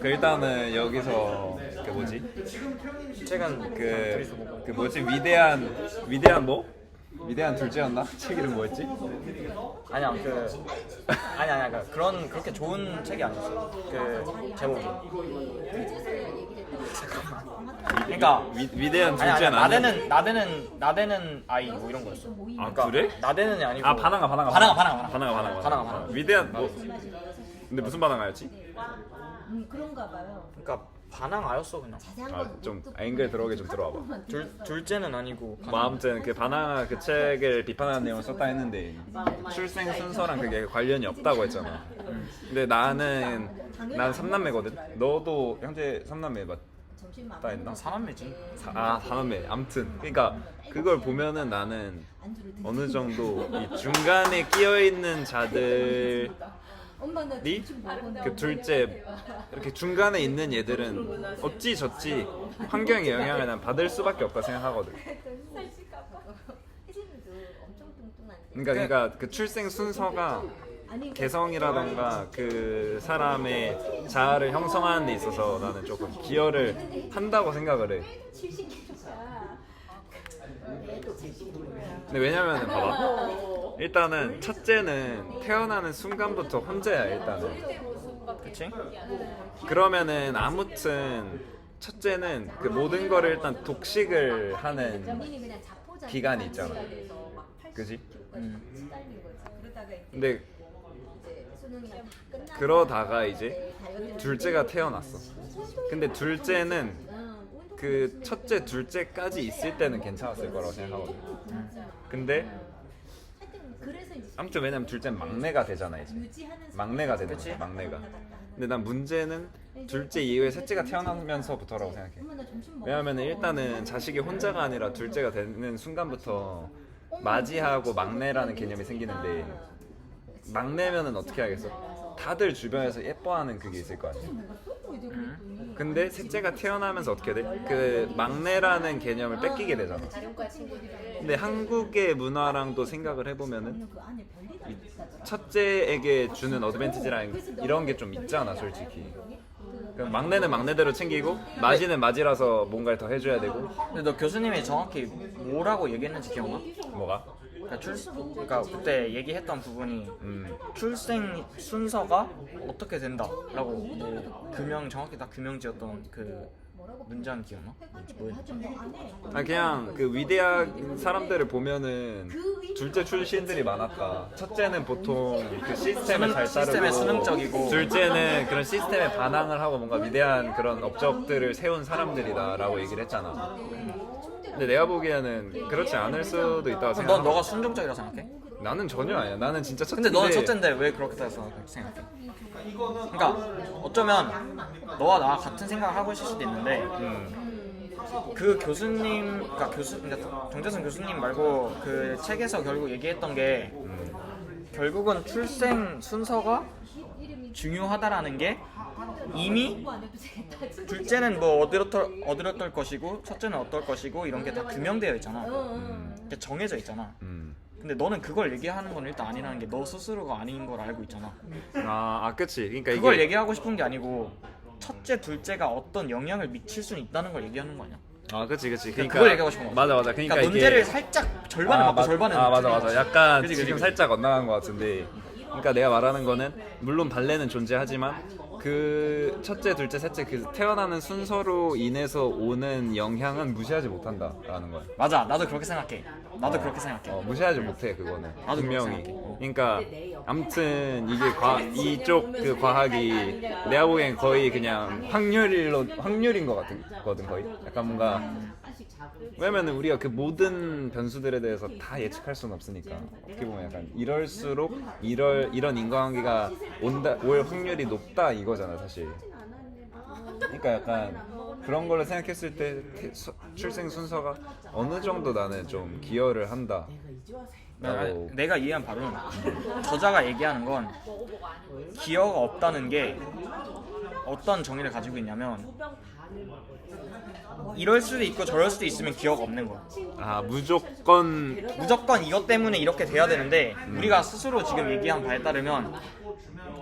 그 일단은 여기서 그 뭐지? 책은 그 뭐지? 위대한 뭐? 위대한 둘째였나? 책 이름 뭐였지? 아니야 아니야 그렇게 좋은 책이 아니었어. 그 제목이. 그러니까 위대한 아니 둘째는 아니야. 나대는 아이 뭐 이런 거였어. 아 그러니까 그래? 나대는이 아니고 바나가. 위대한 뭐? 근데 무슨 바나가였지? 그런가 봐요. 그러니까 반항아였어 그냥. 앵글 들어오게 좀 들어와봐. 둘째는 아니고 뭐 아무튼 그 바나나 그 책을 비판하는 내용을 썼다 했는데 출생 순서랑 그게 관련이 없다고 했잖아. 근데 난 3남매거든. 너도 형제 3남매 맞다 했나? 사남매지. 사남매. 아무튼 그러니까 그걸 보면은 나는 어느 정도 이 중간에 끼어 있는 자들이 그 둘째 이렇게 중간에 있는 얘들은 어찌저찌 환경의 영향을 난 받을 수밖에 없다 생각하거든. 그러니까 그 출생 순서가 개성이라던가 그 사람의 자아를 형성하는 데 있어서 나는 조금 기여를 한다고 생각을 해. 근데 왜냐면 봐봐. 일단은 첫째는 태어나는 순간부터 혼자야 일단은. 그치? 그러면은 아무튼 첫째는 그 모든 거를 일단 독식을 하는 기간이 있잖아. 그지? 근데 그러다가 이제 둘째가 태어났어. 근데 둘째는 그 첫째 둘째까지 있을 때는 괜찮았을 거라고 생각하거든. 근데 아무튼 왜냐면 둘째는 막내가 되잖아 이제. 막내가 되는 거야. 막내가. 근데 난 문제는 둘째 이후에 셋째가 태어나면서부터라고 생각해. 왜냐면 일단은 자식이 혼자가 아니라 둘째가 되는 순간부터 맞이하고 막내라는 개념이 생기는데 막내면은 어떻게 하겠어? 다들 주변에서 예뻐하는 그게 있을 거 아니야. 근데 셋째가 태어나면서 어떻게 돼? 그 막내라는 개념을 뺏기게 되잖아. 근데 한국의 문화랑도 생각을 해보면은 이 첫째에게 주는 어드밴티지랑 이런 게 좀 있잖아 솔직히. 막내는 막내대로 챙기고 마지는 마지라서 뭔가를 더 해줘야 되고. 근데 너 교수님이 정확히 뭐라고 얘기했는지 기억나? 뭐가? 그러니까 그때 얘기했던 부분이 출생 순서가 어떻게 된다라고 뭐 정확히 다 규명지었던 그 문장 기억나? 뭐였지? 그냥 그 위대한 사람들을 보면은 둘째 출신들이 많았다. 첫째는 보통 그 시스템을 잘 따르고 시스템에 수능적이고 둘째는 그런 시스템에 반항을 하고 뭔가 위대한 그런 업적들을 세운 사람들이다라고 얘기를 했잖아. 근데 내가 보기에는 그렇지 않을 수도 있다고 생각해. 넌 너가 순종적이라고 생각해? 나는 전혀 아니야. 나는 진짜 첫째인데. 근데 너는 첫째인데 왜 그렇게 생각해? 그러니까 어쩌면 너와 나와 같은 생각을 하고 있을 수도 있는데 그 교수님, 그러니까 정재승 교수님 말고 그 책에서 결국 얘기했던 게 결국은 출생 순서가 중요하다라는 게 이미 둘째는 뭐 어디로떨 것이고 첫째는 어떨 것이고 이런 게 다 규명되어 있잖아. 정해져 있잖아. 근데 너는 그걸 얘기하는 건 일단 아니라는 게 너 스스로가 아닌 걸 알고 있잖아. 그치. 그러니까 그걸 이게 얘기하고 싶은 게 아니고 첫째, 둘째가 어떤 영향을 미칠 수는 있다는 걸 얘기하는 거 아니야? 그치. 그러니까 그걸 얘기하고 싶은 거. 맞아. 그러니까 문제를 살짝 절반을 맞고 절반은 맞아. 약간 그치. 지금 살짝 엇나간 것 같은데. 그러니까 내가 말하는 거는 물론 발레는 존재하지만 그 첫째, 둘째, 셋째 그 태어나는 순서로 인해서 오는 영향은 무시하지 못한다라는 거야. 맞아. 나도 그렇게 생각해. 그렇게 생각해. 무시하지 못해 그거는. 나도 분명히. 그렇게 그러니까 아무튼 이게 이쪽 그 과학이 내가 보기엔 거의 그냥 확률인 것 같거든 거의. 약간 뭔가 왜냐면 우리가 그 모든 변수들에 대해서 다 예측할 수는 없으니까 어떻게 보면 약간 이럴수록 이런 인과관계가 올 확률이 높다 이거잖아 사실. 그러니까 약간 그런 걸로 생각했을 때 출생 순서가 어느 정도 나는 좀 기여를 한다. 내가 이해한 바로는 저자가 얘기하는 건 기여가 없다는 게 어떤 정의를 가지고 있냐면 이럴 수도 있고 저럴 수도 있으면 기여가 없는 거야. 무조건 이것 때문에 이렇게 돼야 되는데 우리가 스스로 지금 얘기한 바에 따르면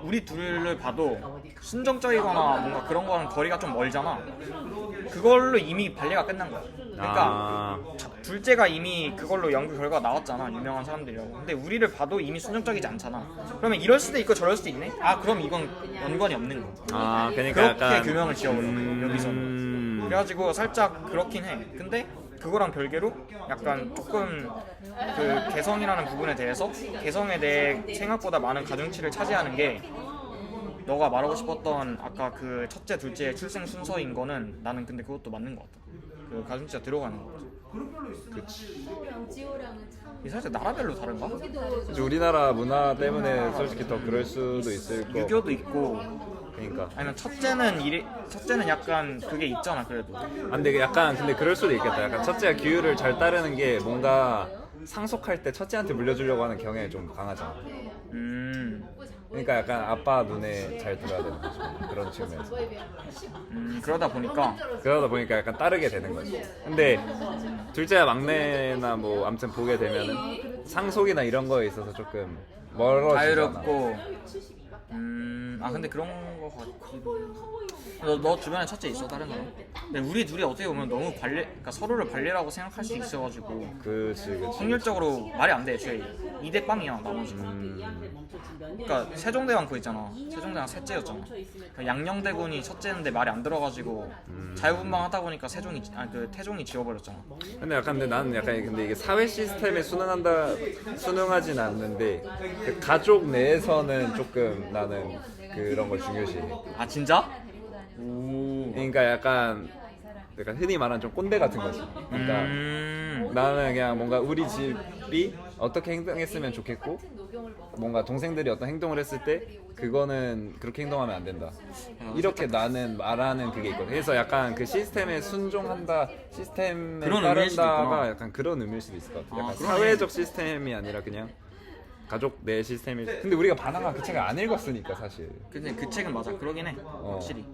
우리 둘을 봐도 순정적이거나 뭔가 그런 거랑 거리가 좀 멀잖아. 그걸로 이미 발레가 끝난 거야. 그러니까 둘째가 이미 그걸로 연구 결과가 나왔잖아. 유명한 사람들이라고. 근데 우리를 봐도 이미 순정적이지 않잖아. 그러면 이럴 수도 있고 저럴 수도 있네. 그럼 이건 연관이 없는 거. 그러니까 그렇게 약간 규명을 지어버려. 여기서는. 그래가지고 살짝 그렇긴 해. 근데 그거랑 별개로 약간 조금 그 개성이라는 부분에 대해서 개성에 대해 생각보다 많은 가중치를 차지하는 게 너가 말하고 싶었던 아까 그 첫째 둘째의 출생 순서인 거는 나는 근데 그것도 맞는 것 같아. 그 가중치가 들어가는 거 같아. 그치. 이게 살짝 나라별로 다른가? 그치, 우리나라 문화 때문에 솔직히 더 그럴 수도 있을 거. 유교도 있고 그러니까. 아니면 첫째는 약간 그게 있잖아 그래도. 근데 약간 근데 그럴 수도 있겠다. 약간 첫째가 규율을 잘 따르는 게 뭔가 상속할 때 첫째한테 물려주려고 하는 경향이 좀 강하잖아. 그러니까 약간 아빠 눈에 잘 들어야 되는 거지. 그런 측면에서. 그러다 보니까 약간 따르게 되는 거지. 근데 둘째야 막내나 뭐 아무튼 보게 되면은 상속이나 이런 거에 있어서 조금 멀어지잖아. 자유롭고. 근데 그런 거 같기도. 너 주변에 첫째 있어 다른 사람? 근데 우리 둘이 어떻게 보면 너무 그러니까 서로를 발레라고 생각할 수 있어가지고. 그치. 확률적으로 말이 안 돼. 애초에 2대 빵이야 나머지. 그러니까 세종대왕 그거 있잖아. 세종대왕 셋째였잖아. 그러니까 양녕대군이 첫째인데 말이 안 들어가지고 자유분방하다 보니까 태종이 지워버렸잖아. 근데 나는 약간 근데 이게 사회 시스템에 순응하진 않는데 그 가족 내에서는 조금 나는 그런 걸 중요시해. 진짜? 그러니까 약간 흔히 말하는 좀 꼰대 같은 거지. 그러니까 나는 그냥 뭔가 우리 집이 어떻게 행동했으면 좋겠고 뭔가 동생들이 어떤 행동을 했을 때 그거는 그렇게 행동하면 안 된다. 이렇게 나는 말하는 그게 있거든. 그래서 약간 그 시스템에 순종한다, 시스템에 따른다가 약간 그런 의미일 수도 있을 것 같아. 약간 사회적 시스템이 아니라 그냥 가족 내 시스템이. 근데 우리가 바나나 그 책을 안 읽었으니까 사실. 근데 그 책은 맞아. 그러긴 해. 확실히.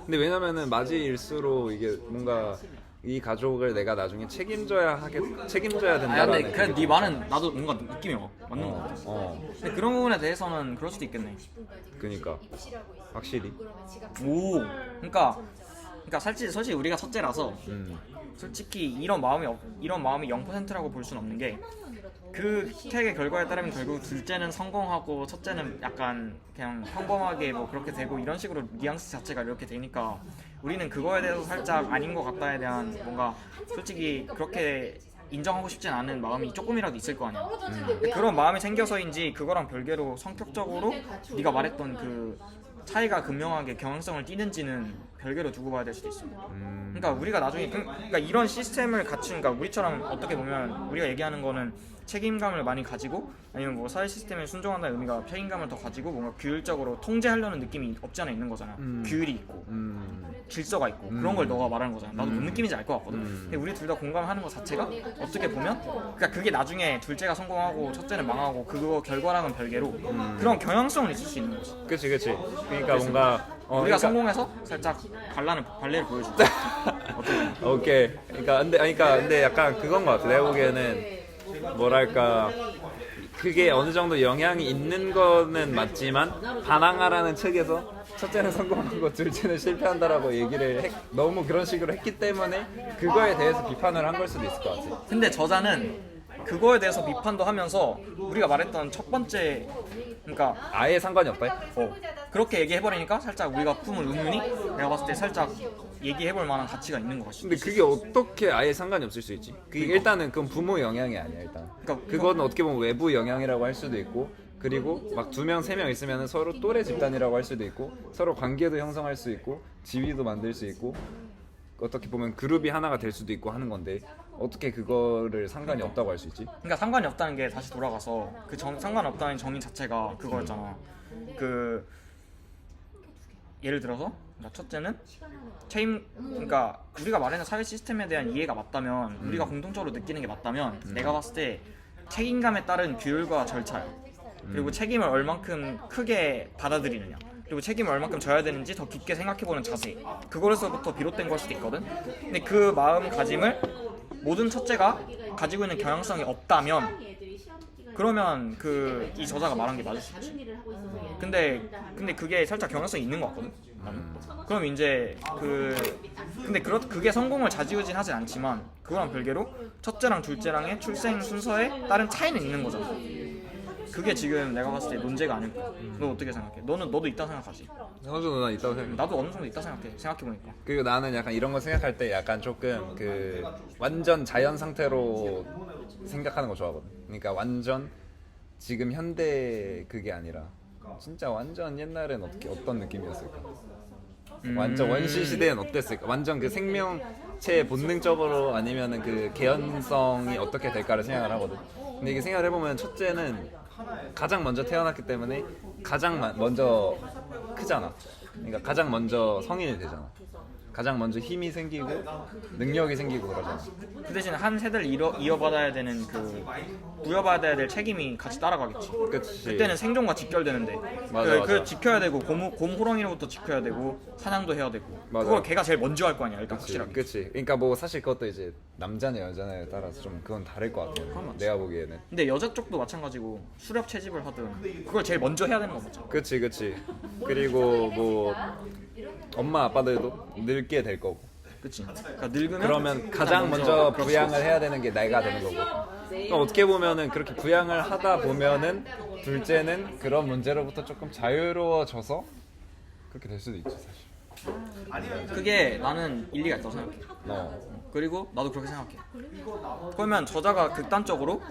근데 왜냐면은 맞이일수록 이게 뭔가 이 가족을 내가 나중에 책임져야 된다라는. 근데 네 말은 나도 뭔가 느낌이 맞는 것 같아. 근데 그런 부분에 대해서는 그럴 수도 있겠네. 그러니까 확실히. 그러니까 솔직히 우리가 첫째라서 솔직히 이런 마음이 0%라고 볼 수는 없는 게 그 택의 결과에 따르면 결국 둘째는 성공하고 첫째는 약간 그냥 평범하게 뭐 그렇게 되고 이런 식으로 뉘앙스 자체가 이렇게 되니까 우리는 그거에 대해서 살짝 아닌 것 같다에 대한 뭔가 솔직히 그렇게 인정하고 싶진 않은 마음이 조금이라도 있을 거 아니야. 그런 마음이 생겨서인지 그거랑 별개로 성격적으로 네가 말했던 그 차이가 극명하게 경향성을 띠는지는 별개로 두고 봐야 될 수도 있어. 그러니까 우리가 나중에 그러니까 이런 시스템을 갖춘, 그러니까 우리처럼 어떻게 보면 우리가 얘기하는 거는 책임감을 많이 가지고 아니면 뭐 사회 시스템에 순종한다는 의미가 책임감을 더 가지고 뭔가 규율적으로 통제하려는 느낌이 없지 않아 있는 거잖아. 규율이 있고 질서가 있고 그런 걸 너가 말하는 거잖아. 나도 뭔 느낌인지 알 것 같거든. 근데 우리 둘 다 공감하는 것 자체가 어떻게 보면 그러니까 그게 나중에 둘째가 성공하고 첫째는 망하고 그거 결과랑은 별개로 그런 경향성은 있을 수 있는 거지. 그치. 그러니까 뭔가 우리가 성공해서 살짝 발레를 보여줄게. 오케이. 근데 약간 그건 것 같아. 내가 보기에는 뭐랄까 그게 어느 정도 영향이 있는 거는 맞지만 바나나라는 책에서 첫째는 성공하고 둘째는 실패한다라고 얘기를 너무 그런 식으로 했기 때문에 그거에 대해서 비판을 한 걸 수도 있을 것 같아. 근데 저자는 그거에 대해서 비판도 하면서 우리가 말했던 첫 번째 그러니까 아예 상관이 없다. 그렇게 얘기해버리니까 살짝 우리가 품은 의문이 내가 봤을 때 살짝 얘기해볼 만한 가치가 있는 것 같아. 근데 그게 어떻게 아예 상관이 없을 수 있지? 그게 일단은 그건 부모 영향이 아니야 일단. 그건 어떻게 보면 외부 영향이라고 할 수도 있고 그리고 막 2명, 3명 있으면 서로 또래 집단이라고 할 수도 있고 서로 관계도 형성할 수 있고 지위도 만들 수 있고 어떻게 보면 그룹이 하나가 될 수도 있고 하는 건데 어떻게 그거를 상관이 없다고 할 수 있지? 그러니까 상관이 없다는 게 다시 돌아가서 그 상관없다는 정의 자체가 그거였잖아. 그 예를 들어서 첫째는 그러니까 우리가 말하는 사회 시스템에 대한 이해가 맞다면 우리가 공통적으로 느끼는 게 맞다면 내가 봤을 때 책임감에 따른 규율과 절차야. 그리고 책임을 얼만큼 크게 받아들이느냐 그리고 책임을 얼만큼 져야 되는지 더 깊게 생각해보는 자세 그거에서부터 비롯된 걸 수도 있거든. 근데 그 마음가짐을 모든 첫째가 가지고 있는 경향성이 없다면 그러면 그 이 저자가 말한 게 맞을 수 있지. 근데 그게 살짝 경향성이 있는 것 같거든. 그럼 이제 근데 그게 성공을 좌지우지하진 않지만 그거랑 별개로 첫째랑 둘째랑의 출생 순서에 따른 차이는 있는 거잖아. 그게 지금 내가 봤을 때 논제가 아닐까. 너 어떻게 생각해? 너도 있다 생각하지? 어느 정도 난 있다고 생각해. 나도 어느 정도 있다 생각해. 생각해보니까. 그리고 나는 약간 이런 거 생각할 때 약간 조금 그 완전 자연 상태로 생각하는 거 좋아하거든. 그러니까 완전 지금 현대 그게 아니라 진짜 완전 옛날엔 어떤 느낌이었을까? 완전 원시 시대엔 어땠을까? 완전 그 생명체 본능적으로 아니면은 그 개연성이 어떻게 될까를 생각을 하거든. 근데 이게 생각을 해보면 첫째는 가장 먼저 태어났기 때문에 가장 먼저 크잖아. 그러니까 가장 먼저 성인이 되잖아. 가장 먼저 힘이 생기고 능력이 생기고 그러잖아. 그 대신 한 세대를 이어받아야 되는 부여받아야 될 책임이 같이 따라가겠지. 그치. 그때는 생존과 직결되는데 맞아. 지켜야 되고 곰 호랑이로부터 지켜야 되고 사냥도 해야 되고 맞아. 그걸 걔가 제일 먼저 할 거 아니야. 일단 그치. 확실하게. 그치. 그러니까 뭐 사실 그것도 이제 남자냐 여자냐에 따라서 좀 그건 다를 것 같아. 내가 보기에는. 근데 여자 쪽도 마찬가지고 수렵 채집을 하든 그걸 제일 먼저 해야 되는 거 맞죠? 그치. 그리고 뭐 엄마 아빠들도 늙게 될 거고. 그치. 그러니까 늙으면 그러면 가장 먼저 부양을 해야 되는 게 내가 되는 거고. 그러니까 어떻게 보면은 그렇게 부양을 하다 보면은 둘째는 그런 문제로부터 조금 자유로워져서 그렇게 될 수도 있지 사실. 그게 나는 일리가 있다고 생각해. 그리고 나도 그렇게 생각해. 그러면 저자가 극단적으로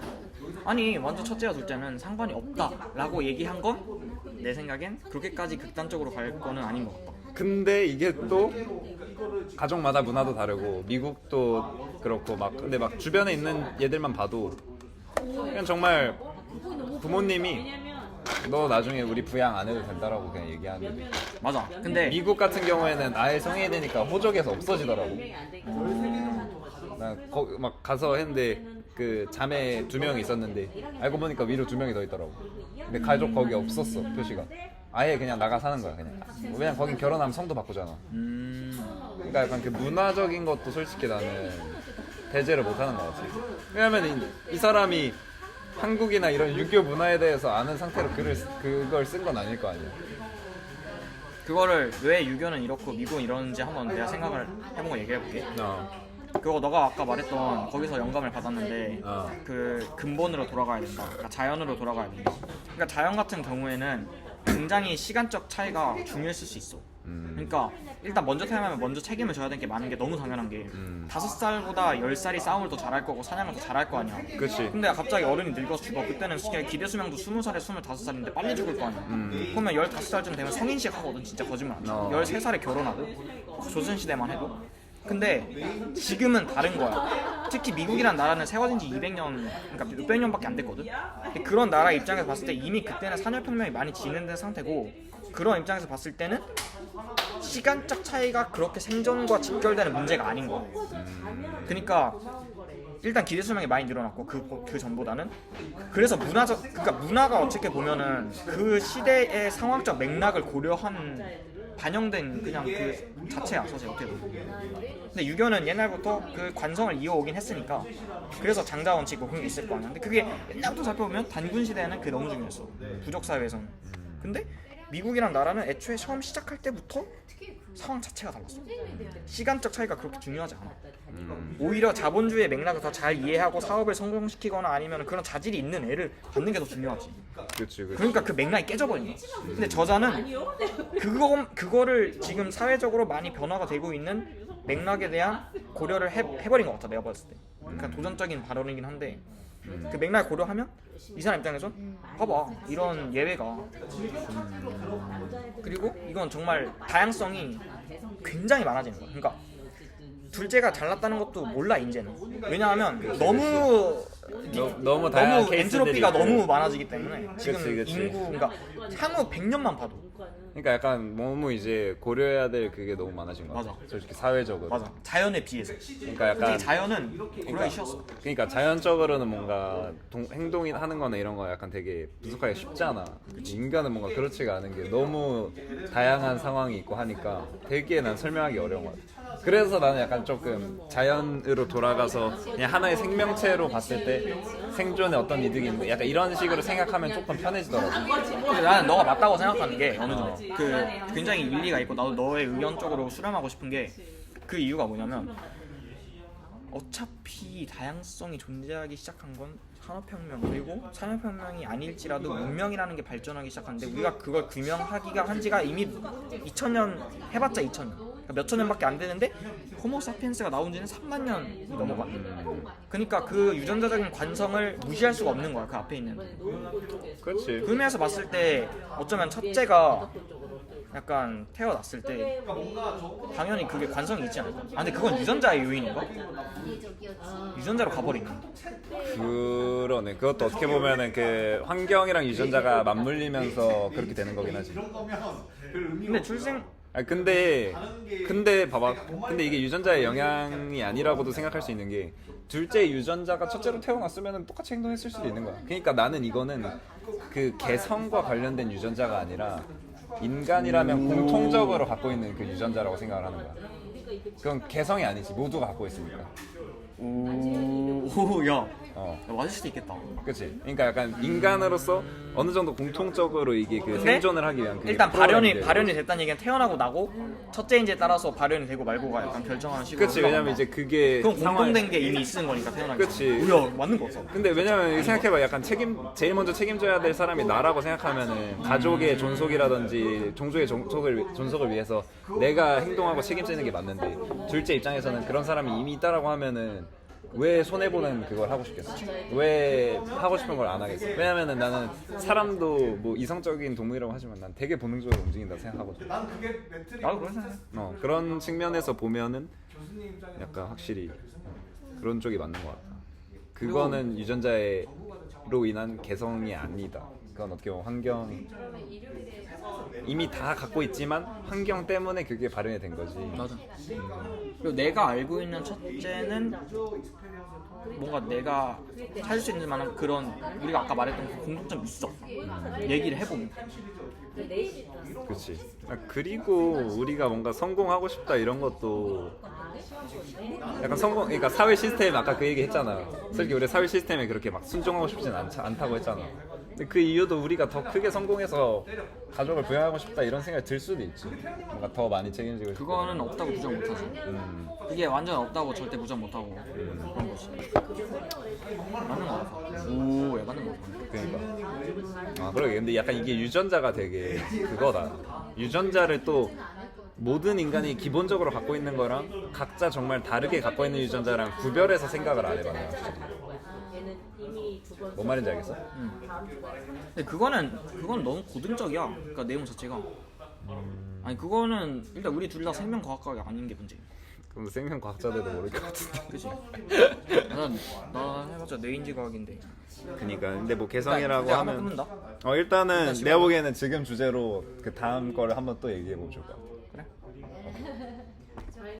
아니 완전 첫째와 둘째는 상관이 없다라고 얘기한 건 내 생각엔 그렇게까지 극단적으로 갈 거는 아닌 것 같다. 근데 이게 또 가족마다 문화도 다르고 미국도 그렇고 막 근데 막 주변에 있는 얘들만 봐도 그냥 정말 부모님이 너 나중에 우리 부양 안 해도 된다라고 그냥 얘기하는 게 맞아. 근데 미국 같은 경우에는 아예 성인이 되니까 호적에서 없어지더라고. 나 막 가서 했는데 그 자매 2명이 있었는데 알고 보니까 위로 2명이 더 있더라고. 근데 가족 거기 없었어 표시가. 아예 그냥 나가 사는 거야 그냥. 왜냐면 거긴 결혼하면 성도 바꾸잖아. 그러니까 약간 그 문화적인 것도 솔직히 나는 배제를 못하는 것 같아. 왜냐면 이 사람이 한국이나 이런 유교 문화에 대해서 아는 상태로 그걸 쓴 건 아닐 거 아니야. 그거를 왜 유교는 이렇고 미국은 이러는지 한번 내가 생각을 해보고 얘기해볼게. 그거 너가 아까 말했던 거기서 영감을 받았는데 그 근본으로 돌아가야 된다. 그러니까 자연으로 돌아가야 된다. 그러니까 자연 같은 경우에는 굉장히 시간적 차이가 중요했을 수 있어. 그러니까 일단 먼저 태어나면 먼저 책임을 져야 되는 게 많은 게 너무 당연한 게 5살보다 10살이 싸움을 더 잘할 거고 사냥을 더 잘할 거 아니야. 그치. 근데 갑자기 어른이 늙어서 죽어. 그때는 기대 수명도 20살에 25살인데 빨리 죽을 거 아니야. 그러면 15살쯤 되면 성인식 하거든. 진짜 거짓말 안 해. 13살에 결혼하고 조선시대만 해도. 근데 지금은 다른 거야. 특히 미국이란 나라는 세워진 지 200년, 그러니까 600년밖에 안 됐거든. 근데 그런 나라 입장에서 봤을 때 이미 그때는 산업혁명이 많이 진행된 상태고 그런 입장에서 봤을 때는 시간적 차이가 그렇게 생존과 직결되는 문제가 아닌 거야. 그러니까 일단 기대 수명이 많이 늘어났고 그 전보다는 그래서 그러니까 문화가 어떻게 보면은 그 시대의 상황적 맥락을 고려한 반영된 그냥 그 자체야 사실 어떻게 보면. 근데 유교는 옛날부터 그 관성을 이어오긴 했으니까 그래서 장자 원칙 뭐 그런 게 있을 거 아니야. 근데 그게 옛날부터 살펴보면 단군 시대에는 그게 너무 중요했어. 부족 사회에서는. 근데 미국이란 나라는 애초에 처음 시작할 때부터 상황 자체가 달랐어. 시간적 차이가 그렇게 중요하지 않아. 오히려 자본주의의 맥락을 더 잘 이해하고 사업을 성공시키거나 아니면 그런 자질이 있는 애를 받는 게 더 중요하지. 그치. 그러니까 그 맥락이 깨져버린 거야. 근데 저자는 그거를 지금 사회적으로 많이 변화가 되고 있는 맥락에 대한 고려를 해버린 것 같아 내가 봤을 때. 그러니까 도전적인 발언이긴 한데 그 맥락을 고려하면 이 사람 입장에선 봐봐 이런 예외가 그리고 이건 정말 다양성이 굉장히 많아지는 거야. 그러니까 둘째가 잘났다는 것도 몰라 이제는. 왜냐하면 너무 다양한 엔트로피가 케이스들이 너무 많아지기 때문에 지금 그치. 인구 그러니까 향후 100년만 봐도 그러니까 약간 너무 이제 고려해야 될 그게 너무 많아진 거 같아. 맞아. 솔직히 사회적으로. 맞아 자연에 비해서. 그러니까 약간 솔직히 자연은 고려하기 쉬웠어. 그러니까 자연적으로는 뭔가 행동이 하는 거나 이런 거 약간 되게 분석하기 쉽지 않아. 인간은 뭔가 그렇지가 않은 게 너무 다양한 상황이 있고 하니까 되게 난 설명하기 어려운 것 같아. 그래서 나는 약간 조금 자연으로 돌아가서 그냥 하나의 생명체로 봤을 때 생존에 어떤 이득이 있는데 약간 이런 식으로 생각하면 조금 편해지더라고. 근데 나는 너가 맞다고 생각하는 게 어느 정도 그 굉장히 일리가 있고 나도 너의 의견 쪽으로 수렴하고 싶은 게 그 이유가 뭐냐면 어차피 다양성이 존재하기 시작한 건 산업혁명 그리고 산업혁명이 아닐지라도 문명이라는 게 발전하기 시작하는데 우리가 그걸 규명하기가 한 지가 이미 2000년 해봤자 2000년 그러니까 몇천 년밖에 안 되는데 호모 사피엔스가 나온 지는 3만 년이 넘어갔는데 그러니까 그 유전자적인 관성을 무시할 수가 없는 거야 그 앞에 있는 그렇지. 그 의미에서 봤을 때 어쩌면 첫째가 약간 태어났을 때 당연히 그게 관성이 있지 않을까? 아 근데 그건 유전자의 요인인가? 유전자로 가버리네. 그러네. 그것도 어떻게 보면은 그 환경이랑 유전자가 맞물리면서 그렇게 되는 거긴 하지. 근데 출생 근데 봐봐. 근데 이게 유전자의 영향이 아니라고도 생각할 수 있는 게 둘째 유전자가 첫째로 태어났으면 똑같이 행동했을 수도 있는 거야. 그러니까 나는 이거는 그 개성과 관련된 유전자가 아니라 인간이라면 공통적으로 갖고 있는 그 유전자라고 생각을 하는 거야. 그건 개성이 아니지. 모두가 갖고 있으니까. 오야 맞을 수도 있겠다. 그렇지. 그러니까 약간 인간으로서 어느 정도 공통적으로 이게 그 생존을 하기 위한 그게 일단 프로그램이 발현이 됐다는 얘기는 태어나고 나고 첫째인지에 따라서 발현이 되고 말고가 약간 결정하는 식으로. 그렇지. 왜냐면 이제 그게 그건 공통된 게 이미 있는 거니까 태어나기. 그치. 뭐야 맞는 거 없어. 근데 왜냐면 생각해봐. 약간 제일 먼저 책임져야 될 사람이 나라고 생각하면은 가족의 존속이라든지 종족의 존속을 위해서 내가 행동하고 책임지는 게 맞는데 둘째 입장에서는 그런 사람이 이미 있다라고 하면은 왜 손해보는 그걸 하고 싶겠어? 왜 하고 싶은 걸 안 하겠어? 왜냐면은 나는 사람도 뭐 이성적인 동물이라고 하지만 난 되게 본능적으로 움직인다고 생각하거든. 나도 그런 생각. 그런 측면에서 보면은 약간 확실히 그런 쪽이 맞는 것 같아. 그거는 유전자로 인한 개성이 아니다. 그건 어떻게 보면 환경 이미 다 갖고 있지만 환경 때문에 그게 발현이 된 거지. 맞아. 그리고 내가 알고 있는 첫째는 뭔가 내가 찾을 수 있는 만한 그런 우리가 아까 말했던 그 공통점이 있어. 얘기를 해보면. 그렇지. 그리고 우리가 뭔가 성공하고 싶다 이런 것도 약간 그러니까 사회 시스템 아까 그 얘기 했잖아. 솔직히 우리 사회 시스템에 그렇게 막 순종하고 싶진 않다고 했잖아. 근데 그 이유도 우리가 더 크게 성공해서 가족을 부양하고 싶다 이런 생각이 들 수도 있지. 뭔가 더 많이 책임지고 싶다. 그거는 없다고 부정 못하지. 이게 완전 없다고 절대 부정 못하고 그런 거지. 맞는 거 같아. 오, 야 맞는 거 같아. 그러니까. 그러게. 근데 약간 이게 유전자가 되게 그거다. 유전자를 또 모든 인간이 기본적으로 갖고 있는 거랑 각자 정말 다르게 갖고 있는 유전자랑 구별해서 생각을 안 해봤네. 뭔 말인지 알겠어? 근데 그거는 너무 고등적이야. 그러니까 내용 자체가. 아니 그거는 일단 우리 둘 다 생명과학과가 아닌 게 문제야. 그럼 생명과학자들도 모를 것 같은데. 그치? 난 해봤자 뇌인지과학인데. 그니까. 근데 뭐 개성이라고 한번 하면 끊는다. 일단은 내가 보기에는 지금 주제로 그 다음 거를 한번 또 얘기해 보면 좋을 것 같아.